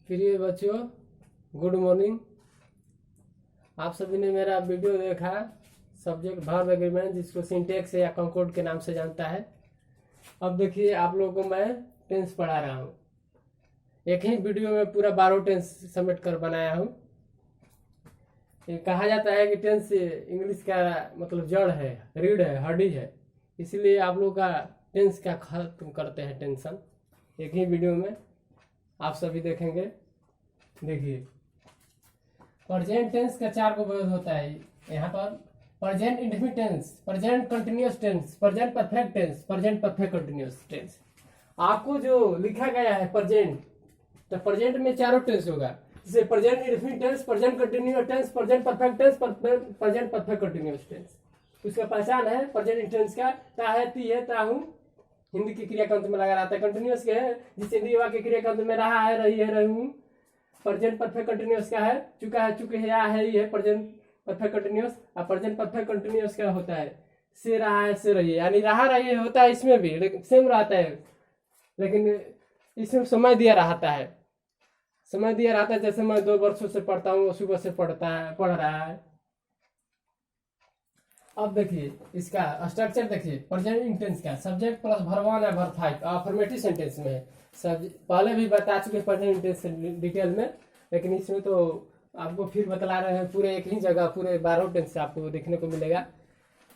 प्रिय बच्चों, good morning. आप सभी ने मेरा वीडियो देखा सब्जेक्ट वर्ब एग्रीमेंट, जिसको सिंटेक्स या कंकोर्ड के नाम से जानता है। अब देखिए, आप लोगों को मैं टेंस पढ़ा रहा हूँ। एक ही वीडियो में पूरा 12 टेंस समेट कर बनाया हूँ। ये कहा जाता है कि टेंस इंग्लिश का मतलब जड़ है, रीढ़ है, हड्डी है। इसलिए आप लोग का टेंस का खत्म करते हैं टेंशन एक ही वीडियो में आप सभी देखेंगे। देखिए, प्रेजेंट टेंस का 4 प्रयोग होता है यहाँ पर। Present indefinite tense, present continuous tense, present perfect tense, present perfect continuous tense. आपको जो लिखा गया है प्रेजेंट, तो प्रेजेंट में 4 टेंस होगा, जैसे present indefinite tense, present continuous tense, present perfect tense, present perfect continuous tense. उसका पहचान है प्रेजेंट टेंस का, ता है, ती है, ता हूं हिंदी के क्रिया अंत में लगा रहता है। कंटिन्यूअस के है जिससे हिंदी वाक्य क्रिया अंत में रहा है, रही है, रही हूं। प्रेजेंट परफेक्ट कंटिन्यूअस का है चुका है, चुके है, या है, ये है प्रेजेंट परफेक्ट कंटिन्यूअस। और प्रेजेंट परफेक्ट कंटिन्यूअस का होता है से रहा है, से रही है, यानी रहा रही होता है इसमें भी, लेकिन सेम रहता है, लेकिन इसमें समय दिया रहता है। समय दिया रहता है, जैसे मैं 2 वर्षों से पढ़ता हूँ, सुबह से पढ़ रहा है। अब देखिए इसका स्ट्रक्चर देखिए, प्रेजेंट इंटेंस का सब्जेक्ट प्लस वर्ब 1 है, वर्ब 5 अफर्मेटिव सेंटेंस में है। सब पहले भी बता चुके प्रेजेंट इंटेंस डिटेल में, लेकिन इसमें तो आपको फिर बतला रहे हैं पूरे एक ही जगह, पूरे 12 टेंस आपको देखने को मिलेगा।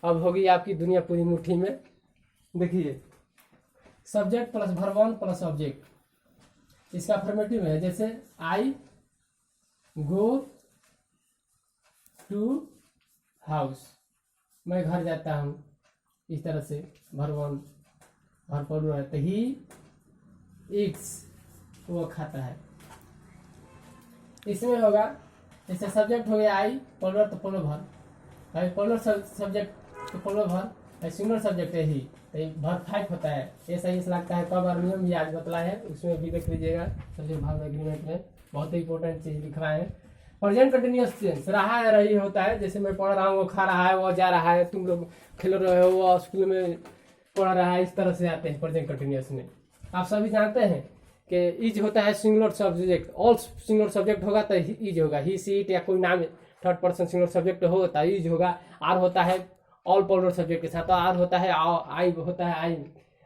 अब होगी आपकी दुनिया पूरी मुट्ठी में। देखिए, subject plus verb 1 plus object, इसका अफर्मेटिव है। जैसे आई गो टू हाउस, मैं घर जाता हूँ, इस तरह से वर्ब 1 वर्ब रहता है। ही ईट्स, वो खाता है। इसमें होगा जैसे सब्जेक्ट हो गया आई, पोलर तो पोलर भर, पोलर सब्जेक्ट तो पोलर भर, सिंगुलर सब्जेक्ट है ही, वर्ब 5 होता है। ऐसा ही लगता है कब और नियम ये आज बतला है, उसमें भी देख लीजिएगा। सब्जेक्ट वर्ब एग्रीमेंट में बहुत ही इंपॉर्टेंट चीज लिखवाए हैं। प्रेजेंट कंटिन्यूअस टेंस रहा है, रही होता है, जैसे मैं पढ़ रहा हूँ, वो खा रहा है, वो जा रहा है, तुम लोग खेल रहे हो, वो स्कूल में पढ़ रहा है, इस तरह से आते हैं प्रेजेंट कंटिन्यूअस में। आप सभी जानते हैं कि इज होता है singular subject, all singular subject होगा तो इज होगा, ही सी इट या कोई नाम थर्ड पर्सन सिंगुलर सब्जेक्ट हो तो इज होगा। आर होता है ऑल प्लूरल सब्जेक्ट के साथ, आर होता है आई होता है आई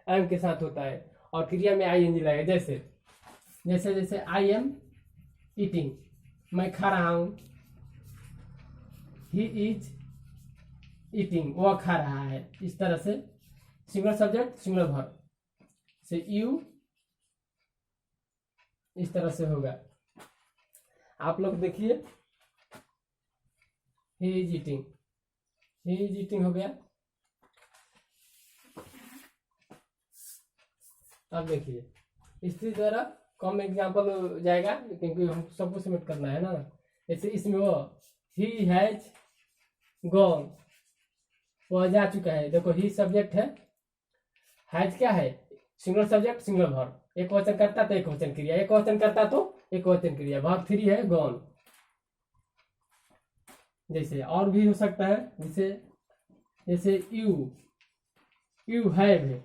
एम के साथ होता है, और क्रिया में आई एन जी लगेगा। जैसे जैसे जैसे आई एम ईटिंग, मैं खा रहा हूं, ही इज ईटिंग, वह खा रहा है। इस तरह से सिंगुलर सब्जेक्ट सिंगुलर वर्ब से यू, इस तरह से होगा। आप लोग देखिए, he is eating, he is eating हो गया। अब देखिए इसी तरह कम एग्जाम्पल हो जाएगा, क्योंकि हम सबको सबमिट करना है ना। जैसे इसमें वो ही हैज गॉन, वह जा चुका है। देखो ही सब्जेक्ट है, हैज क्या है सिंगुलर सब्जेक्ट सिंगुलर वर्ब, एक वचन करता तो एक वचन क्रिया, एक वचन करता तो एक वचन क्रिया, वर्ब 3 है गॉन। जैसे और भी हो सकता है, जैसे जैसे यू हैव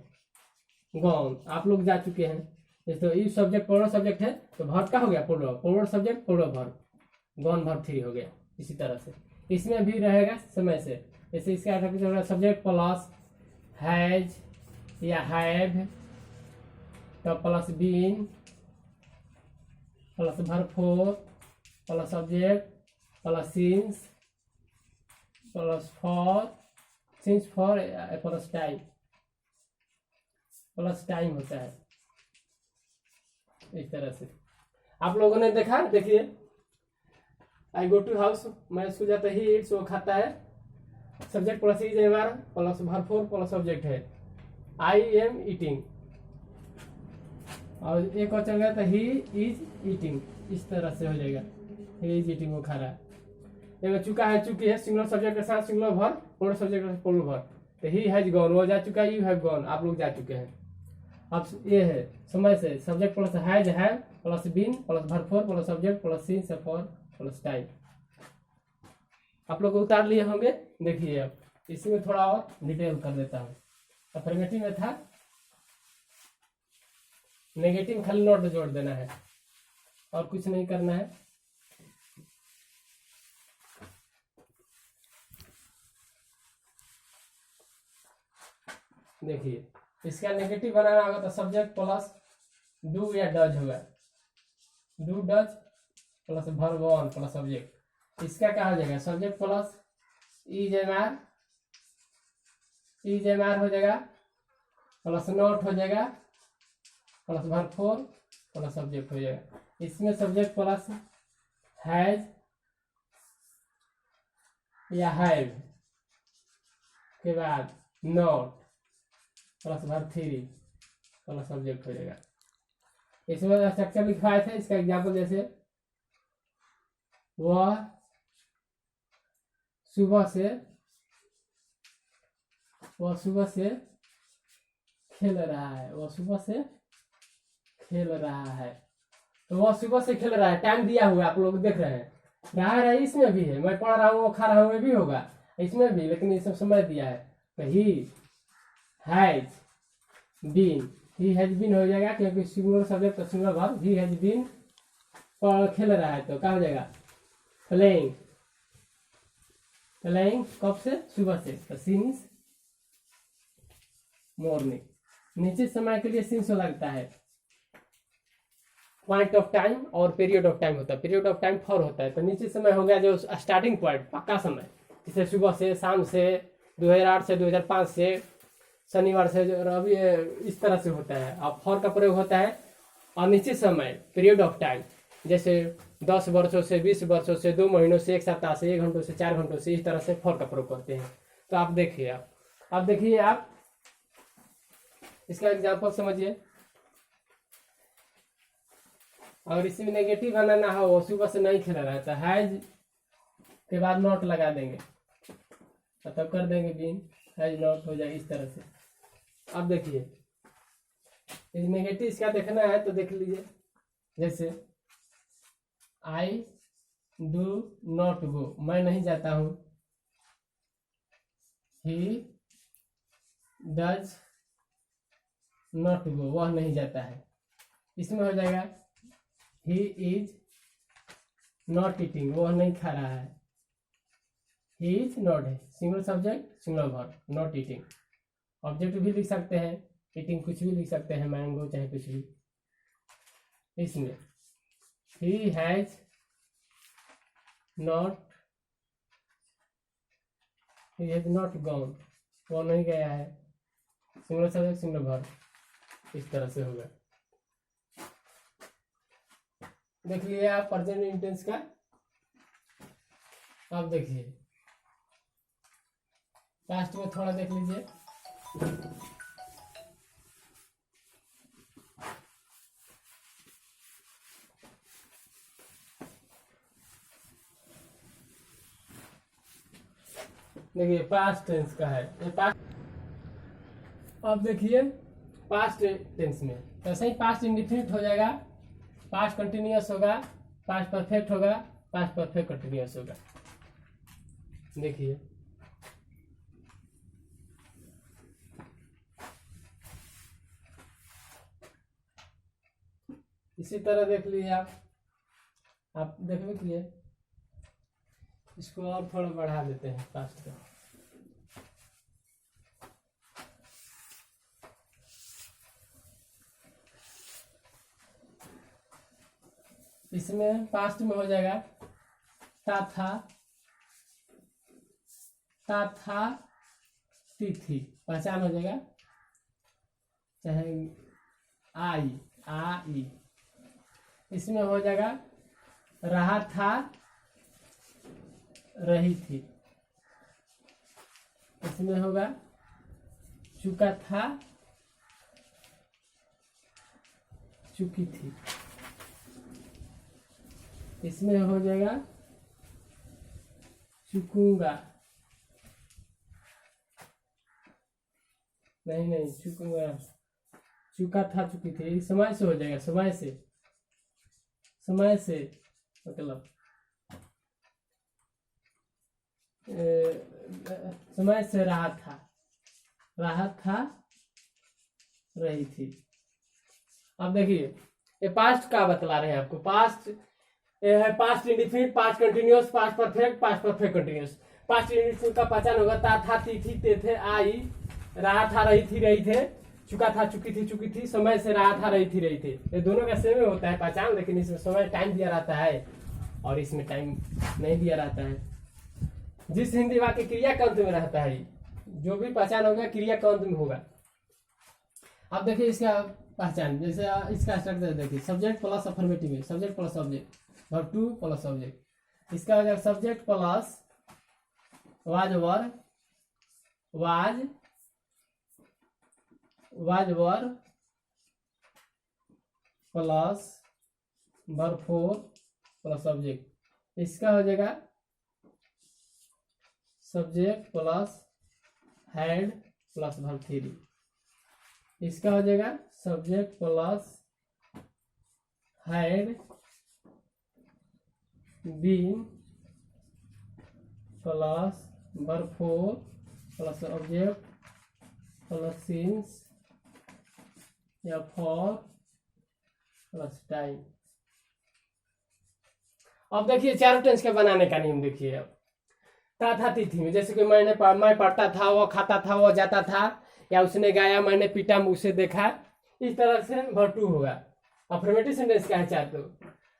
गॉन, आप लोग जा चुके हैं। जैसे यू सब्जेक्ट प्लूरल सब्जेक्ट है तो वर्ब का हो गया plural, plural subject plural verb, gone verb 3 हो गया। इसी तरह से इसमें भी रहेगा समय से। जैसे इसका सब्जेक्ट प्लस हैज या हैव, तो plus been plus verb 4 plus subject plus since plus for, since for plus time होता है। इस तरह से आप लोगों ने देखा। देखिए, आई गो टू हाउस, मैं स्कूल जाता ही इट्स, वो खाता है। Subject plus is plus verb 4 plus subject है आई एम ईटिंग, और एक वचन गया तो ही इज ईटिंग, इस तरह से हो जाएगा। ही इज ईटिंग, वो खा रहा है। एक चुका है, चुकी है, सिंगुलर सब्जेक्ट के साथ सिंगुलर वर्ब, प्लूरल सब्जेक्ट के साथ प्लूरल वर्ब। तो ही हैज गॉन, वो जा चुका है, यू हैव गॉन, आप लोग जा चुके हैं। अब ये है समय से subject plus has have plus been plus verb 4 plus subject plus since for plus time. आप लोग उतार लिए होंगे। देखिए, अब इसमें थोड़ा और डिटेल कर देता हूँ। अफर्मेटिव में था, नेगेटिव खाली नोट जोड़ देना है। और कुछ नहीं करना है। देखिए इसका नेगेटिव बनाना होगा तो सब्जेक्ट प्लस डू या डज होगा, do does plus verb one plus subject. इसका क्या हो जाएगा, subject plus is am are हो जाएगा, प्लस नॉट हो जाएगा, plus verb four plus subject हो जाएगा। इसमें सब्जेक्ट प्लस हैज या हैव के बाद not plus verb three plus subject हो जाएगा। इसमें स्ट्रक्चर लिखवाए थे, इसका एग्जाम्पल जैसे वह सुबह से खेल रहा है, वह सुबह से खेल रहा है, तो वह सुबह से खेल रहा है, टाइम दिया हुआ आप लोग देख रहे हैं, रहा है इसमें भी है, मैं पढ़ रहा हूँ वो खा रहा हूँ भी होगा इसमें भी, लेकिन इसमें समय दिया है तो ही हैज बीन हो जाएगा, क्योंकि सिंगुलर सब्जेक्ट तो singular verb, he has been खेल रहा है तो क्या हो जाएगा प्लेइंग, कब से, सुबह से, तो सिंस मॉर्निंग। निश्चित समय के लिए सिंस लगता है, पॉइंट ऑफ टाइम और पीरियड ऑफ टाइम होता है, पीरियड ऑफ टाइम फॉर होता है, तो निश्चित समय हो गया जो स्टार्टिंग पॉइंट पक्का समय, जैसे सुबह से, शाम से, 2008 से 2005 से, शनिवार से, रवि, इस तरह से होता है। अब फॉर का प्रयोग होता है अनिश्चित समय, पीरियड ऑफ टाइम, जैसे 10 वर्षों से, 20 वर्षों से, 2 महीनों से, 1 सप्ताह से, 1 घंटों से, 4 घंटों से, इस तरह से फॉर का प्रयोग करते हैं। तो आप देखिए, आप देखिए, आप इसका एग्जाम्पल समझिए। अगर इसी में नेगेटिव बनाना हो, वो सुबह से नहीं खेल रहा है तो हैज के बाद नॉट लगा देंगे, तब कर देंगे बीन, हैज नॉट हो जाएगा इस तरह से। अब देखिए नेगेटिव इसका देखना है तो देख लीजिए, जैसे आई डू नॉट गो, मैं नहीं जाता हूँ, ही डज नॉट गो, वह नहीं जाता है। इसमें हो जाएगा ही इज नॉट ईटिंग, वह नहीं खा रहा है, ही इज नॉट है, single subject single verb, not eating. Object भी लिख सकते हैं, ईटिंग कुछ भी लिख सकते हैं, मैंगो चाहे कुछ भी। इसमें ही हैज नॉट गॉन, वो नहीं गया है, सिंगल सब्जेक्ट सिंगल वर्ब, इस तरह से होगा। देख लीजिए आप प्रेजेंट इंटेंस का। अब देखिए पास्ट में थोड़ा देख लीजिए, देखिए पास्ट टेंस का है ये पास्ट। अब देखिए पास्ट टेंस में ऐसे ही पास्ट इंडिफिनिट हो जाएगा, पास्ट कंटिन्यूअस होगा, पास्ट परफेक्ट होगा, पास्ट परफेक्ट कंटिन्यूअस होगा। देखिए इसी तरह देख लीजिए आप देख लीजिए, इसको और थोड़ा बढ़ा देते हैं पास्ट का। इसमें पास्ट में हो जाएगा था तिथि, पहचान हो जाएगा, चाहे आई। इसमें हो जाएगा रहा था रही थी। इसमें होगा चुका था चुकी थी। इसमें हो जाएगा चुकूंगा, नहीं चुकूंगा, चुका था चुकी थी, समय से हो जाएगा, समय से मतलब समय से रहा था रही थी। अब देखिए ये पास्ट का बतला रहे हैं आपको। पास्ट ये है past indefinite, past continuous, past perfect, past perfect continuous. Past indefinite का पहचान होगा ता था, थी, ते थे, आई, रहा था, रही थी, रही थे, चुका था, चुकी थी, समय से रहा था, रही थी, रही थे। ये दोनों का सेम होता है पहचान, लेकिन इसमें समय टाइम दिया रहता है और इसमें टाइम नहीं दिया रहता है। जिस हिंदी वाक्य क्रिया का अंत में रहता है, जो भी पहचान होगा क्रिया का अंत में होगा। अब देखिए इसका पहचान, जैसे इसका स्ट्रक्चर देखिए, सब्जेक्ट प्लस अफर्मेटिव है, subject plus subject, verb two plus subject. इसका हो जाएगा subject plus was were, was were plus verb four plus subject. इसका हो जाएगा subject plus had plus verb three. इसका हो जाएगा subject plus had been plus verb four plus object plus since या फॉर प्लस टाइम। अब देखिए चारों टेंस के बनाने का नियम देखिए। अब था तिथि में, जैसे कि मैं पढ़ता था, वो खाता था, वो जाता था, या उसने गाया, मैंने पीटा, मुझसे देखा, इस तरह से वर्ब टू होगा। अफर्मेटिव सेंटेंस क्या है चार तो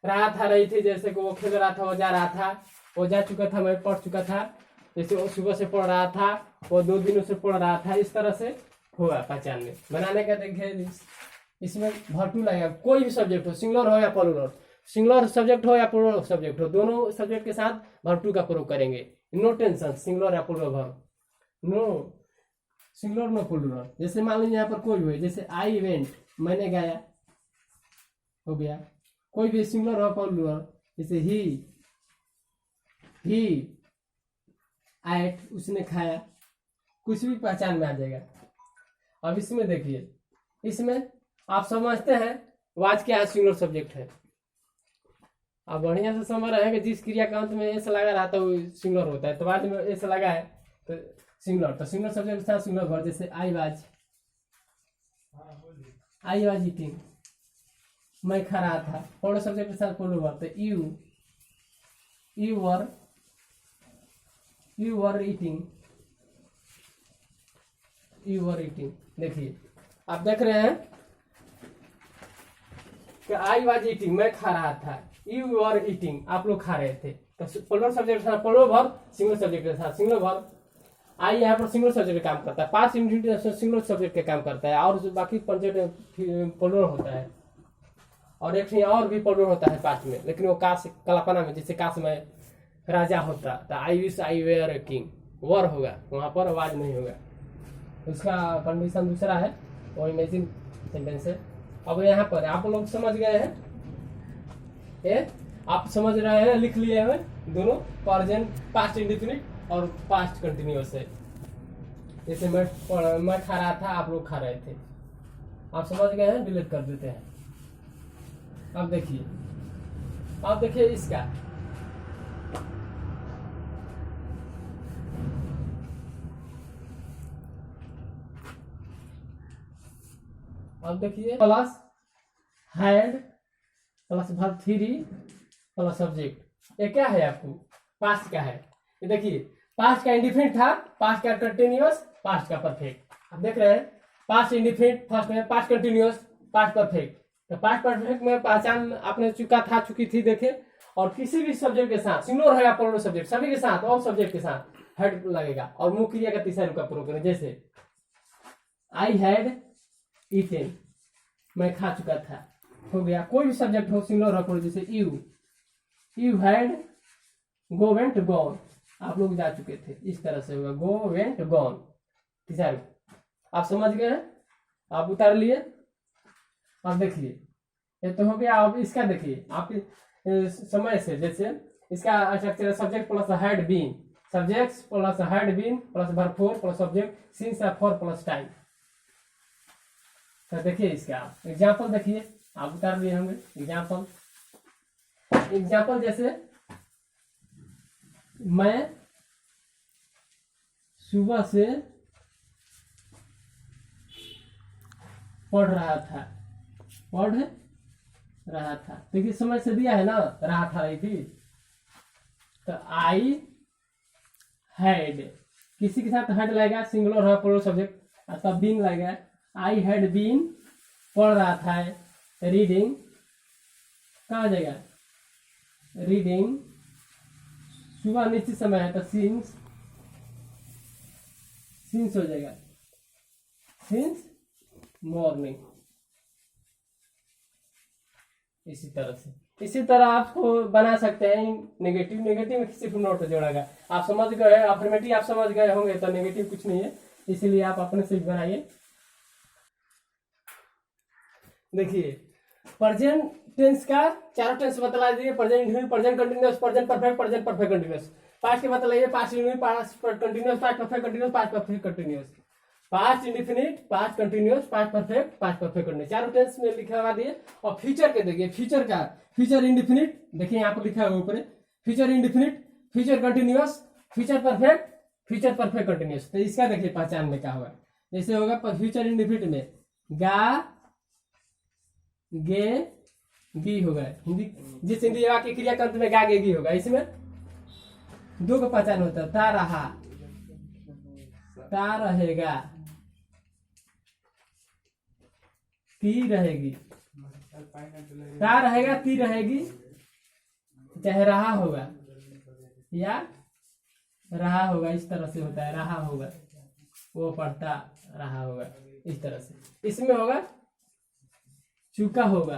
रहा था, रही थी, जैसे कि वो खेल रहा था, वो जा रहा था, वो जा चुका था, मैं पढ़ चुका था, जैसे वो सुबह से पढ़ रहा था, वो 2 दिनों से पढ़ रहा था, इस तरह से होगा पहचान में। बनाने का देखिए इसमें वर्ब टू लगेगा। कोई भी सब्जेक्ट हो, सिंगुलर हो या प्लूरल, सिंगुलर सब्जेक्ट हो या प्लूरल सब्जेक्ट हो, दोनों सब्जेक्ट के साथ वर्ब टू का प्रयोग करेंगे। नो टेंशन, सिंगुलर या plural verb, no singular no plural. जैसे मान लीजिए यहाँ पर कोई हुए, जैसे आई वेंट, मैंने गाया, हो गया। कोई भी सिंगुलर हो प्लूरल, जैसे ही एट, उसने खाया, कुछ भी पहचान में आ जाएगा। अब इसमें देखिए, इसमें आप समझते हैं वाज क्या है, सिंगुलर सब्जेक्ट है। आप बढ़िया से समझ रहे हैं कि जिस क्रिया का अंत में एस लगा रहा था वो सिंगुलर होता है, तो बाद में एस लगा है तो सिंगुलर, तो सिंगुलर सब्जेक्ट के साथ सिंगुलर वर्ब। जैसे आई वाज ईटिंग, मैं खा रहा था, प्लूरल सब्जेक्ट के साथ प्लूरल वर्ब। तो यू वर ईटिंग, देखिए आप देख रहे हैं कि आई वाज ईटिंग, मैं खा रहा था, यू वर ईटिंग, आप लोग खा रहे थे। तो प्लूरल सब्जेक्ट के साथ प्लूरल वर्ब, सिंगुलर सब्जेक्ट के साथ सिंगुलर वर्ब। आई यहाँ पर सिंगुलर सब्जेक्ट का काम करता है, पास्ट इंडिफिनिट सिंगुलर सब्जेक्ट का काम करता है, और जो बाकी प्लूरल होता है, और एक और भी प्लूरल होता है पास्ट में, लेकिन वो काश कल्पना में, जैसे काश में राजा होता तो I wish I were king, were होगा, वहां पर आवाज नहीं होगा। उसका कंडीशन दूसरा है, वो इमेजिन सेंटेंस है। अब यहाँ पर आप लोग समझ गए हैं, ये आप समझ रहे हैं, लिख लिए हैं दोनों, प्रेजेंट पास्ट इंडिफिनिट और पास्ट कंटिन्यूअस है। जैसे मैं खा रहा था, आप लोग खा रहे थे, आप समझ गए हैं, डिलीट कर देते हैं। अब देखिए इसका, अब देखिए plus had plus verb three plus subject, ये क्या है आपको पास्ट का है। ये देखिए पास्ट का इंडिफिनिट था, पास्ट का कंटिन्यूअस, पास्ट का परफेक्ट। आप देख रहे हैं पास्ट इंडिफिनिट, फर्स्ट में पास्ट कंटिन्यूअस, पास्ट परफेक्ट। तो पास्ट परफेक्ट में पहचान आपने चुका था, चुकी थी, देखे। और किसी भी सब्जेक्ट के साथ, सिंगुलर है या प्लूरल सब्जेक्ट, सभी के साथ, और सब्जेक्ट के साथ हेड लगेगा। और मुख्य क्रिया का तीसरा रूप का प्रयोग करें, जैसे आई हैड ईटेन, मैं खा चुका था, हो गया। कोई भी सब्जेक्ट हो, सिंगुलर हो प्लूरल, जैसे you had go went gone, आप लोग जा चुके थे, इस तरह से होगा गो वेंट गॉन, तीसरा रूप। आप समझ गए हैं, आप उतार लिए। अब देखिए ये तो हो गया। अब इसका देखिए आप समय से, जैसे इसका structure subject plus had been, subject plus had been plus verb four plus subject since या फॉर प्लस टाइम। तो देखिए इसका एग्जाम्पल देखिए, आप उतार लिए होंगे एग्जाम्पल जैसे मैं सुबह से पढ़ रहा था, रहा था। देखिए समय से दिया है ना, रहा था रही थी, तो आई हैड, किसी के साथ हैड लगेगा, सिंगुलर है प्लूरल सब्जेक्ट, तब बीन लगेगा। आई हैड बीन, पढ़ रहा था, रीडिंग कहाँ हो जाएगा, रीडिंग, सुबह निश्चित समय है तो सिंस, सिंस हो जाएगा, सिंस मॉर्निंग। इसी तरह आपको बना सकते हैं नेगेटिव, नेगेटिव में सिर्फ नोट जोड़ेगा। आप समझ गए, अफर्मेटिव आप समझ गए होंगे तो नेगेटिव कुछ नहीं है, इसीलिए आप अपने से बनाइए। देखिए प्रेजेंट टेंस का चारों टेंस बतला दिए, present indefinite, present continuous, present perfect, present perfect continuous. Past के बतलाइए, past indefinite, past continuous, past perfect continuous, past perfect continuous, past indefinite, past continuous, past perfect, past perfect continuous, चारों tense में लिखवा दिए। और future के देखिए, future का, फ्यूचर इंडेफिनिट, देखिए यहाँ पर लिखा है ऊपर, future indefinite, future continuous, future perfect, future perfect continuous. तो इसका देखिए पहचान में क्या होगा, जैसे होगा फ्यूचर इंडेफिनिट में गा, गे, गी होगा, हिंदी जिस हिंदी वाक्य क्रिया के अंत में गा, गे, गी होगा। इसमें दो का पहचान होता है, ता रहा, ता रहेगा, ती रहेगी, ता रहेगा, ती रहेगी, चाहे रहा होगा या रहा होगा, इस तरह से होता है, रहा होगा, वो पढ़ता रहा होगा, इस तरह से। इसमें होगा चुका होगा,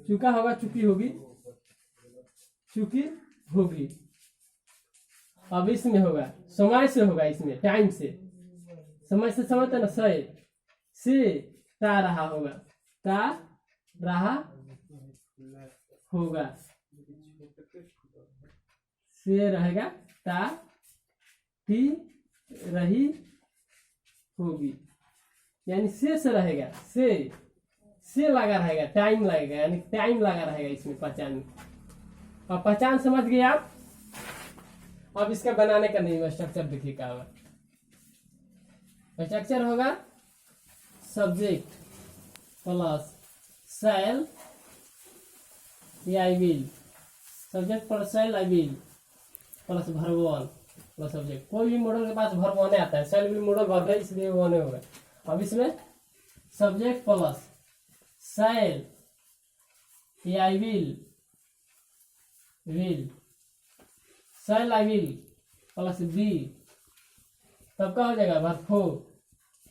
चुका होगा, चुकी होगी, चुकी होगी। अब इसमें होगा समय से, होगा इसमें टाइम से, समय से समझते ना, से ता रहा होगा, ता रहा होगा, से रहेगा, ता ती रही होगी, यानी से रहेगा, से लगा रहेगा, टाइम लगेगा, यानी टाइम लगा रहेगा इसमें पहचान में। और पहचान समझ गए आप। अब इसका बनाने का नहीं, स्ट्रक्चर देखिए क्या होगा। स्ट्रक्चर होगा सब्जेक्ट प्लस शैल या I will, subject plus shall, I will plus verb one plus subject. कोई भी मॉडल के पास वर्ब वन आता है, शैल विल मॉडल वर्ब है, इसलिए वन होगा। अब इसमें सब्जेक्ट प्लस शैल या I will, will, shall I will plus be, तब क्या हो जाएगा, verb four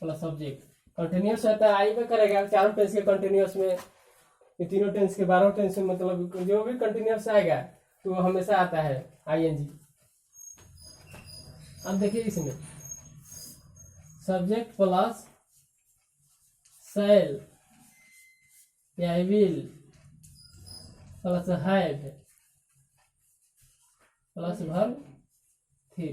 plus subject. Continuous रहता है, आई में करेगा, चारों टेंस के कंटिन्यूअस में, ये तीनों टेंस के 12 टेंस में, मतलब जो भी कंटिन्यूअस आएगा तो वो हमेशा आता है आईएनजी। अब देखिए इसमें सब्जेक्ट प्लस शैल या I will plus have plus verb three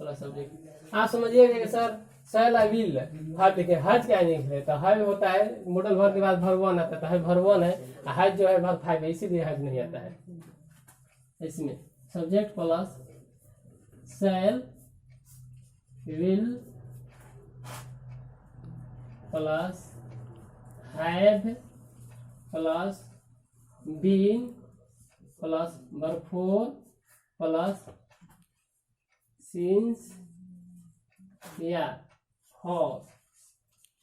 plus subject. आप समझिएगा कि sir shall I will, have देखिए, हैज क्या नहीं लिखे, तो हैव होता है मॉडल वर्ब के बाद वर्ब वन आता है, तो हैव वर्ब वन है, हैज जो है वर्ब फाइव है, इसीलिए हैज नहीं आता है। इसमें subject plus shall will plus have plus been plus verb four plus since या फॉर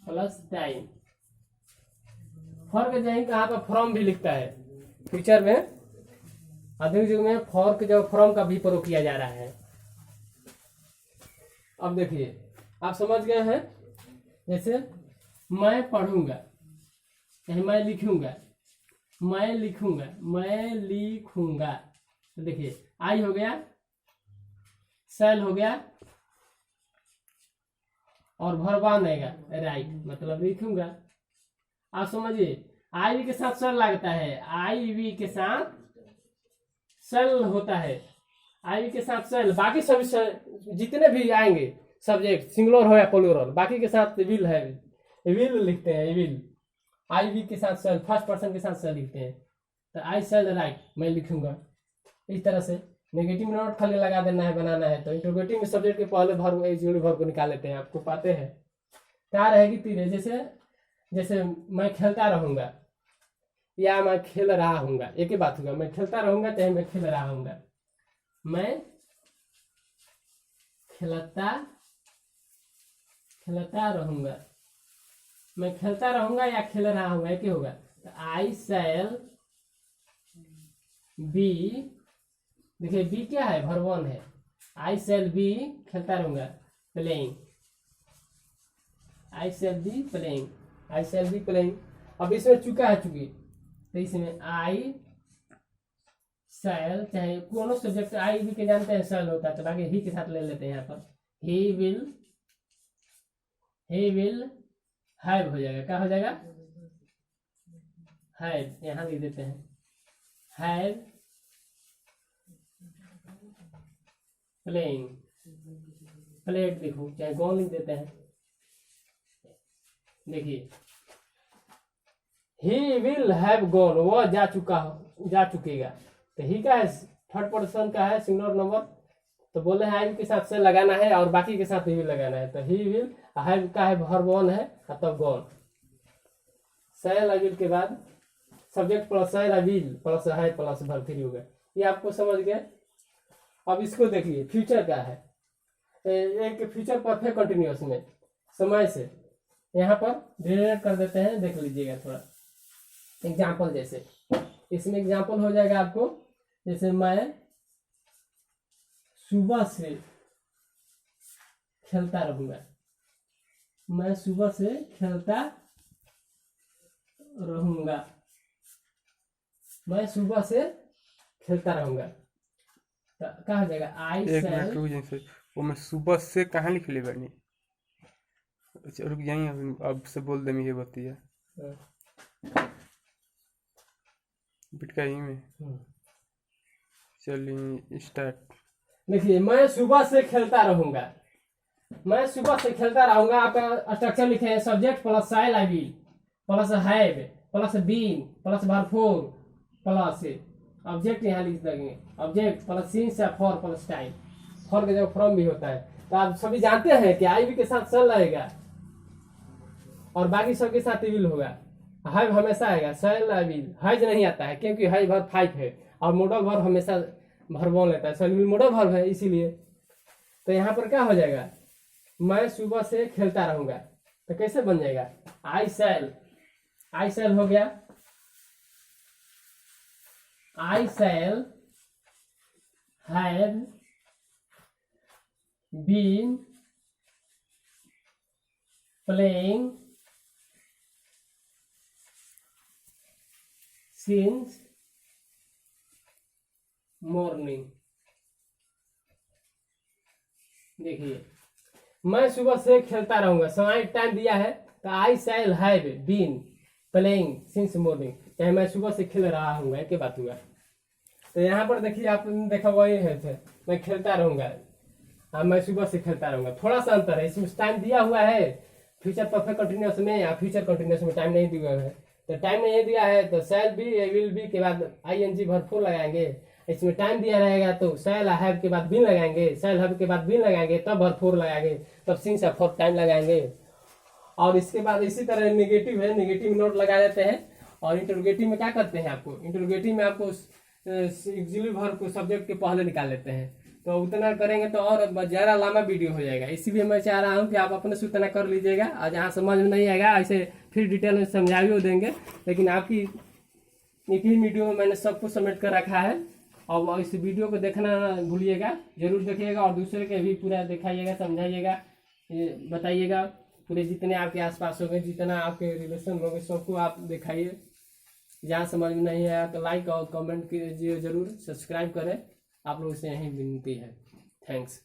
प्लस टाइम। फॉर के जाएंगे कहाँ पर, फ्रॉम भी लिखता है फ्यूचर में, आधुनिक युग में फॉर के जब फ्रॉम का भी प्रयोग किया जा रहा है। अब देखिए आप समझ गए हैं, जैसे मैं पढ़ूंगा, चाहे मैं लिखूंगा, मैं लिखूंगा, मैं लिखूंगा, तो देखिए आई हो गया, शैल हो गया, और भरवान आएगा राइट, मतलब लिखूंगा। आप समझिए आई वी के साथ शैल लगता है, आई वी के साथ शैल होता है, आई वी के साथ शैल, बाकी सभी जितने भी आएंगे सब्जेक्ट सिंगुलर हो या प्लूरल, बाकी के साथ विल है, विल लिखते हैं, विल आई वी के साथ शैल, फर्स्ट पर्सन के साथ शैल लिखते हैं, तो आई शैल राइट, मैं लिखूंगा। इस तरह से नेगेटिव में नोट खाली लगा देना है, बनाना है तो इंट्रोगेटिव में सब्जेक्ट के पहले वर्ब ऑक्सिलरी वर्ब को निकाल लेते हैं, आपको पाते हैं क्या रहेगी तीर, जैसे जैसे मैं खेलता रहूंगा, या मैं खेल रहा हूँगा, एक ही बात होगा। मैं खेलता रहूंगा चाहे मैं खेल रहा हूँगा। मैं खेलता रहूंगा, मैं खेलता रहूंगा या खेल रहा हूँ, एक ही होगा। तो आई शैल बी, देखिए बी क्या है, वर्ब है। आई शैल बी खेलता रहूंगा, playing. I shall be playing, I shall be playing. अब इसमें चुका है चूंकि, तो इसमें आई शैल, चाहे कोनो सब्जेक्ट आई भी के जानते हैं शैल होता है, तो आगे ही के साथ ले लेते हैं। यहाँ पर ही विल हैव हो जाएगा, क्या हो जाएगा, हैव, यहाँ लिख देते हैं हैव प्लेइंग, प्लेड लिखो चाहे गॉन लिख देते हैं। देखिए ही विल हैव गॉन, वह जा चुकेगा। तो ही का है, थर्ड पर्सन का है, सिंगुलर नंबर, तो बोले हैं आई के साथ से लगाना है और बाकी के साथ ही विल लगाना है। तो ही विल हैव का है, वर्ब वन है, तब गॉन। शैल आई विल के बाद subject plus shall I will plus have plus verb three हो गया। ये आपको समझ गए। अब इसको देखिए फ्यूचर का है, एक फ्यूचर परफेक्ट कंटिन्यूअस में समय से यहाँ पर डिनोट कर देते हैं, देख लीजिएगा थोड़ा एग्जाम्पल। जैसे इसमें एग्जाम्पल हो जाएगा आपको, जैसे मैं सुबह से खेलता रहूंगा, मैं सुबह से खेलता रहूंगा, मैं सुबह से खेलता रहूंगा। तो क्या हो जाएगा, आई शैल, जैसे वो मैं सुबह से कहाँ लिख ले बनी, रुक यहीं अब से बोल दे ये बतिया बिटका ही में। चलिए स्टार्ट। देखिए मैं सुबह से खेलता रहूंगा, मैं सुबह से खेलता रहूंगा। आपका स्ट्रक्चर लिखे हैं, subject plus shall I will plus have plus been plus verb four plus object यहाँ लिख देंगे, ऑब्जेक्ट प्लस सिंस या फॉर प्लस टाइम, फॉर के जगह फ्रॉम भी होता है। तो आप सभी जानते हैं कि आई भी के साथ शैल रहेगा और बाकी सबके साथ विल होगा। हैव हमेशा आएगा, शैल आई विल, हैज नहीं आता है क्योंकि हैज वर्ब फाइव है और मॉडल वर्ब हमेशा वर्ब वन लेता है, शैल विल मॉडल वर्ब है इसीलिए। तो यहाँ पर क्या हो जाएगा, मैं सुबह से खेलता रहूंगा, तो कैसे बन जाएगा, आई शैल हो गया, I shall have been playing since morning. देखिए मैं सुबह से खेलता रहूंगा, समय टाइम दिया है, तो I shall have been playing since morning, चाहे मैं सुबह से खेल रहा हूँ, एक बात हुआ। तो यहाँ पर देखिए आपने देखा वही है, मैं खेलता रहूंगा, मैं सुबह से खेलता रहूंगा, थोड़ा सा अंतर है, इसमें टाइम दिया हुआ है फ्यूचर परफेक्ट कंटिन्यूअस में या फ्यूचर कंटिन्यूअस में टाइम नहीं दिया है। तो टाइम नहीं दिया है तो शैल बी विल बी के बाद आईएनजी वर्ब फोर लगाएंगे, इसमें टाइम दिया रहेगा तो शैल हैव के बाद बीन लगाएंगे, शैल हैव के बाद बीन लगाएंगे, तब वर्ब फोर लगाएंगे, तब सिंस या फॉर टाइम लगाएंगे। और इसके बाद इसी तरह नेगेटिव है, नेगेटिव नोट लगा देते हैं। और इंटरोगेटिव में क्या करते हैं, आपको इंटरोगेटिव में आपको ऑक्सिलरी वर्ब को सब्जेक्ट के पहले निकाल लेते हैं, तो उतना करेंगे तो और ज़्यादा लंबा वीडियो हो जाएगा। इसीलिए मैं चाह रहा हूँ कि आप अपने से उतना कर लीजिएगा, और जहाँ समझ में नहीं आएगा ऐसे फिर डिटेल में समझा भी देंगे, लेकिन आपकी एक ही वीडियो में मैंने सब कुछ समेट कर रखा है। और इस वीडियो को देखना ना भूलिएगा, जरूर देखिएगा और दूसरे के भी पूरा दिखाइएगा, समझाइएगा, बताइएगा। पूरे जितने आपके आसपास होंगे, जितना आपके रिलेशन होंगे, सबको आप दिखाइए। जहाँ समझ में नहीं आया तो लाइक और कमेंट कीजिए, जरूर सब्सक्राइब करें। आप लोगों से यही विनती है। थैंक्स।